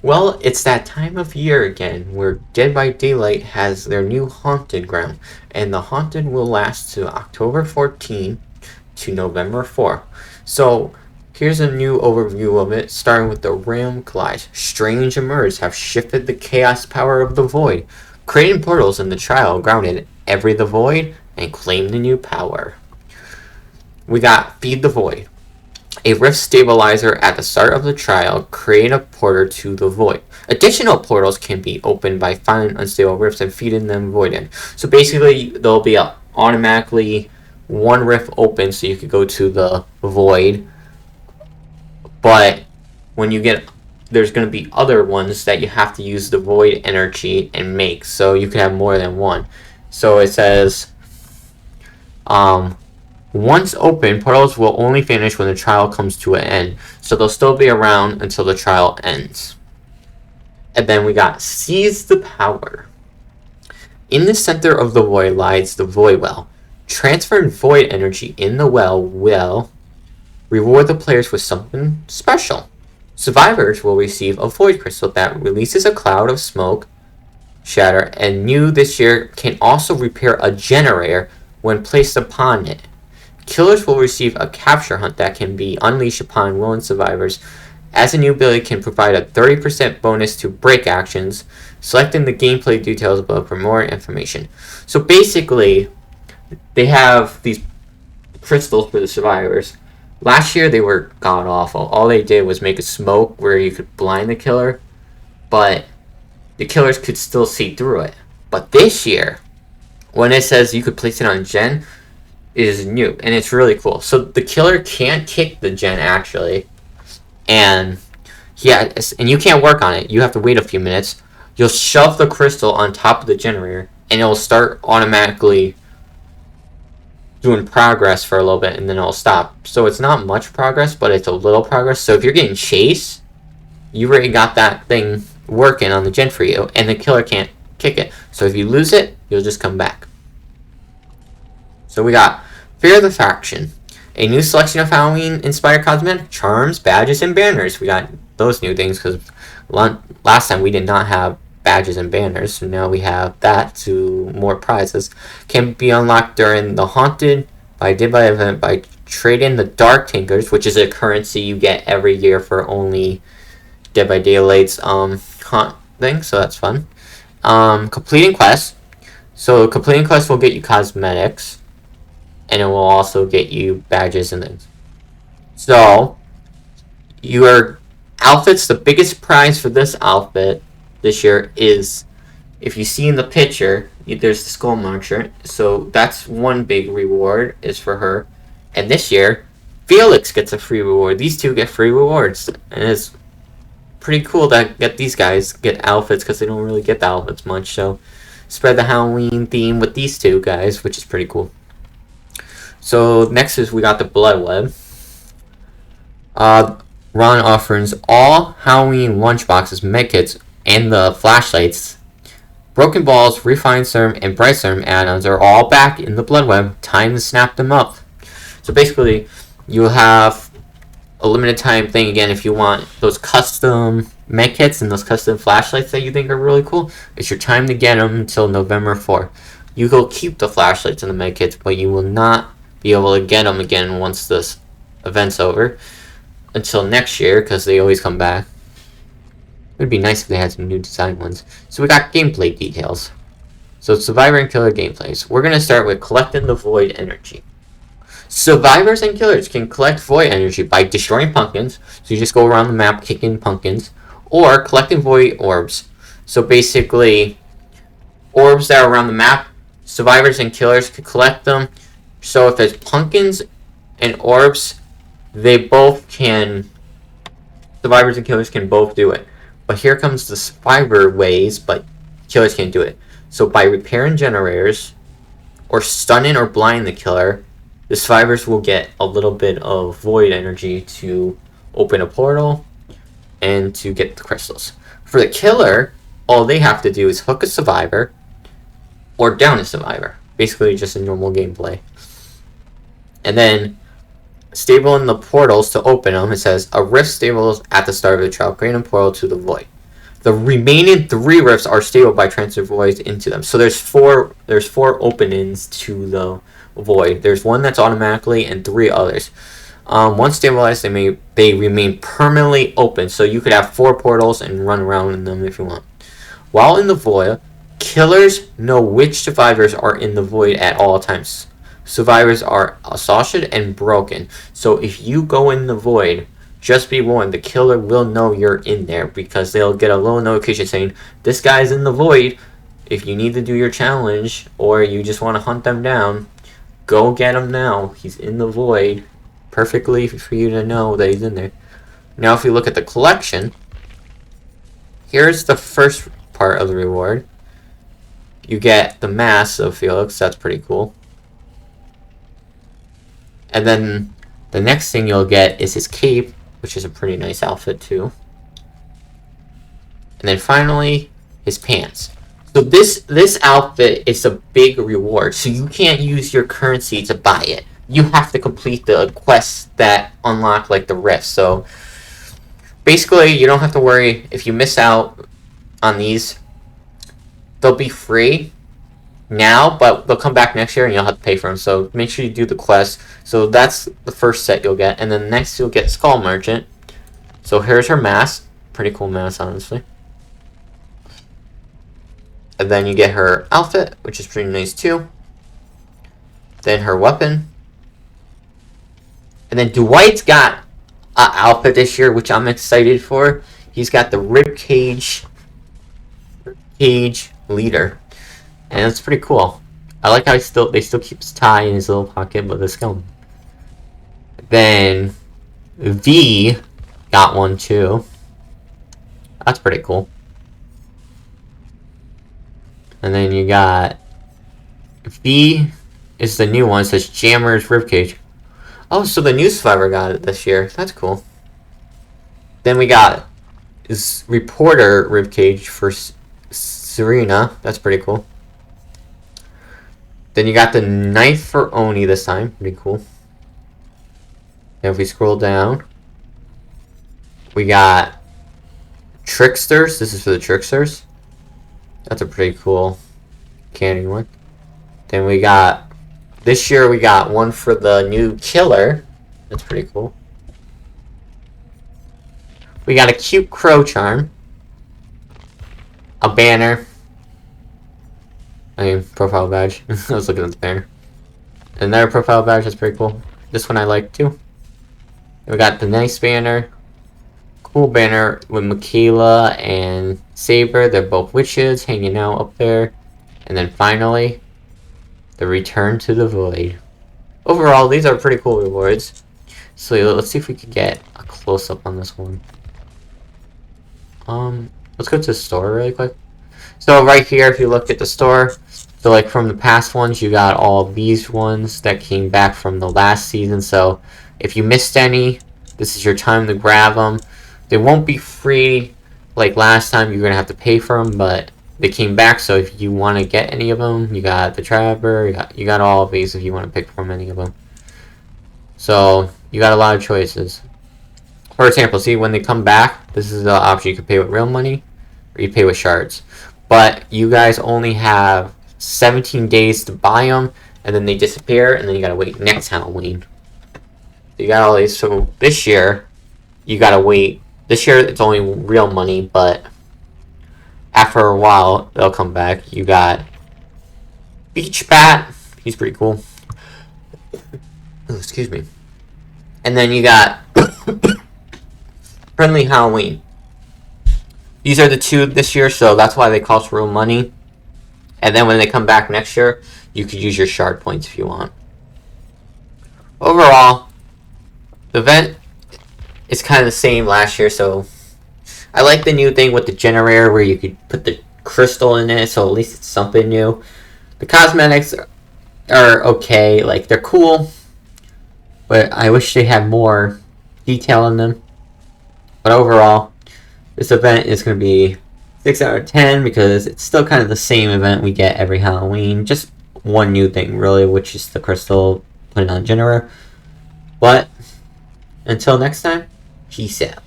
Well, it's that time of year again where Dead by Daylight has their new haunted ground, and the haunted will last to October 14th to November 4th. So, here's a new overview of it, starting with the Realm Collide. Strange Emerge have shifted the chaos power of the void, creating portals in the trial grounded every the void and claim the new power. We got Feed the Void. A rift stabilizer at the start of the trial create a portal to the void. Additional portals can be opened by finding unstable rifts and feeding them void in. So basically, there'll be automatically one rift open so you could go to the void. But when you get, there's going to be other ones that you have to use the void energy and make. So you could have more than one. So it says, once open, portals will only finish when the trial comes to an end, so they'll still be around until the trial ends. And then we got Seize the Power. In the center of the void lies the Void Well. Transferring void energy in the well will reward the players with something special. Survivors will receive a void crystal that releases a cloud of smoke, shatter, and new this year can also repair a generator when placed upon it. Killers will receive a capture hunt that can be unleashed upon willing survivors, as a new ability can provide a 30% bonus to break actions. Selecting the gameplay details above for more information. So basically, they have these crystals for the survivors. Last year they were god awful. All they did was make a smoke where you could blind the killer, but the killers could still see through it. But this year, when it says you could place it on gen, is new, and it's really cool. So the killer can't kick the gen, actually, and yeah, and you can't work on it. You have to wait a few minutes. You'll shove the crystal on top of the generator, and it'll start automatically doing progress for a little bit, and then it'll stop. So it's not much progress, but it's a little progress. So if you're getting chased, you already got that thing working on the gen for you, and the killer can't kick it. So if you lose it, you'll just come back. So we got Fear the Faction. A new selection of Halloween-inspired cosmetic charms, badges, and banners. We got those new things because last time we did not have badges and banners. So now we have that to more prizes. Can be unlocked during the Haunted by Dead by event by trading the Dark Tinkers, which is a currency you get every year for only Dead by Daylight's hunt thing. So that's fun. Completing quests. So completing quests will get you cosmetics, and it will also get you badges and things. So, your outfits, the biggest prize for this outfit this year is, if you see in the picture, there's the Skull Marcher. So, that's one big reward, is for her. And this year, Felix gets a free reward. These two get free rewards. And it's pretty cool to get these guys get outfits, because they don't really get the outfits much. So, spread the Halloween theme with these two guys, which is pretty cool. So next is we got the Blood Web. Ron offers all Halloween lunchboxes, medkits, and the flashlights. Broken Balls, Refined Serum, and Bright Serum add-ons are all back in the Blood Web. Time to snap them up. So basically, you'll have a limited time thing again if you want those custom medkits and those custom flashlights that you think are really cool. It's your time to get them until November 4th. You will keep the flashlights and the medkits, but you will not be able to get them again once this event's over until next year, because they always come back. It would be nice if they had some new design ones. So we got gameplay details. So Survivor and Killer gameplays. We're going to start with collecting the Void Energy. Survivors and Killers can collect Void Energy by destroying pumpkins, so you just go around the map kicking pumpkins, or collecting Void Orbs. So basically, orbs that are around the map, Survivors and Killers can collect them. So if there's pumpkins and orbs, they both can, Survivors and Killers can both do it. But here comes the Survivor ways, but Killers can't do it. So by repairing generators, or stunning or blinding the killer, the Survivors will get a little bit of Void Energy to open a portal and to get the crystals. For the Killer, all they have to do is hook a Survivor or down a Survivor. Basically just a normal gameplay. And then, stable in the portals to open them, it says, a rift stables at the start of the trial, creating a portal to the void. The remaining 3 rifts are stable by transferring voids into them. So there's four openings to the void. There's one that's automatically and 3 others. Once stabilized, they remain permanently open. So you could have 4 portals and run around in them if you want. While in the void, killers know which survivors are in the void at all times. Survivors are exhausted and broken. So if you go in the void, just be warned, the killer will know you're in there because they'll get a little notification saying, this guy's in the void. If you need to do your challenge or you just want to hunt them down, go get him now. He's in the void. Perfectly for you to know that he's in there. Now if you look at the collection, here's the first part of the reward. You get the mask of Felix. That's pretty cool. And then the next thing you'll get is his cape, which is a pretty nice outfit too. And then finally, his pants. So this outfit is a big reward. So you can't use your currency to buy it. You have to complete the quests that unlock like the rifts. So basically, you don't have to worry if you miss out on these. They'll be free now, but they'll come back next year and you'll have to pay for them. So make sure you do the quest. So that's the first set you'll get. And then next you'll get Skull Merchant. So here's her mask. Pretty cool mask, honestly. And then you get her outfit, which is pretty nice too. Then her weapon. And then Dwight's got an outfit this year, which I'm excited for. He's got the Ribcage leader. And it's pretty cool. I like how they still keep his tie in his little pocket, but the skeleton. Then V got one too. That's pretty cool. And then you got V is the new one. It says Jammer's Ribcage. Oh, so the new survivor got it this year. That's cool. Then we got this Reporter Ribcage for Serena. That's pretty cool. Then you got the knife for Oni this time. Pretty cool. And if we scroll down, we got Tricksters. This is for the Tricksters. That's a pretty cool candy one. Then we got, this year we got one for the new Killer. That's pretty cool. We got a cute crow charm. A banner. I mean, profile badge. I was looking at the banner. Another profile badge, that's pretty cool. This one I like too. We got the nice banner. Cool banner with Michaela and Saber. They're both witches hanging out up there. And then finally, the Return to the Void. Overall, these are pretty cool rewards. So let's see if we can get a close-up on this one. Let's go to the store really quick. So right here, if you look at the store, so like from the past ones, you got all of these ones that came back from the last season. So if you missed any, this is your time to grab them. They won't be free like last time. You're going to have to pay for them, but they came back. So if you want to get any of them, you got the Trapper, you got all of these if you want to pick from any of them. So you got a lot of choices. For example, see when they come back, this is the option. You can pay with real money or you pay with shards. But you guys only have 17 days to buy them, and then they disappear, and then you gotta wait next Halloween. You got all these. So this year, you gotta wait. This year it's only real money, but after a while they'll come back. You got Beach Bat. He's pretty cool. Oh, excuse me. And then you got Friendly Halloween. These are the two this year, so that's why they cost real money. And then when they come back next year, you could use your shard points if you want. Overall, the event is kind of the same last year, so I like the new thing with the generator where you could put the crystal in it, so at least it's something new. The cosmetics are okay, like they're cool, but I wish they had more detail in them. But overall, this event is going to be 6 out of 10 because it's still kind of the same event we get every Halloween. Just one new thing, really, which is the crystal put on generator. But until next time, peace out.